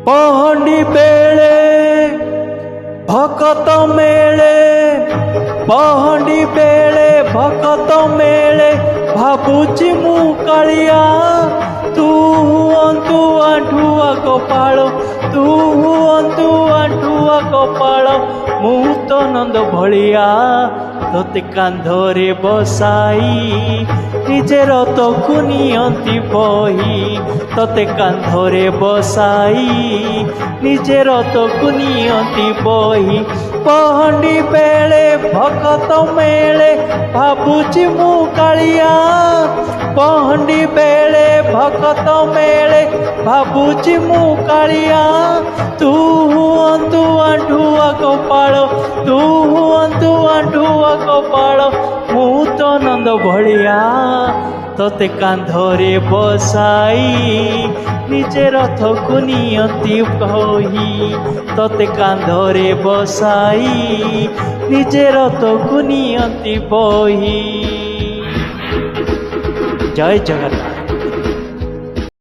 पहंडी बेले भकत मेले पहंडी बेले भकत मेले भाबुची मु कालिया तू अंतु आंठुआ कपाळ तू अंतु आंठुआ कपाळ मु तो नंद भलिया तोते कांधरे बसाई निजे रथकु नियंती बही तोते कांधरे बसाई निजे रथकु नियंती बही पहंडी बेले भकत मेले भाबुची मु कालिया पहंडी बेले भकत मेले भाबुची मु कालिया तू अंतु आंठुआ कपाळ तू अंतु आंठुआ कपाळ मु तो नंद भलिया तोते कांधरे बसाई निजे रथकु नियंती बही तोते कांधरे बसाई निजे रथकु नियंती बही। जय जगन्नाथ।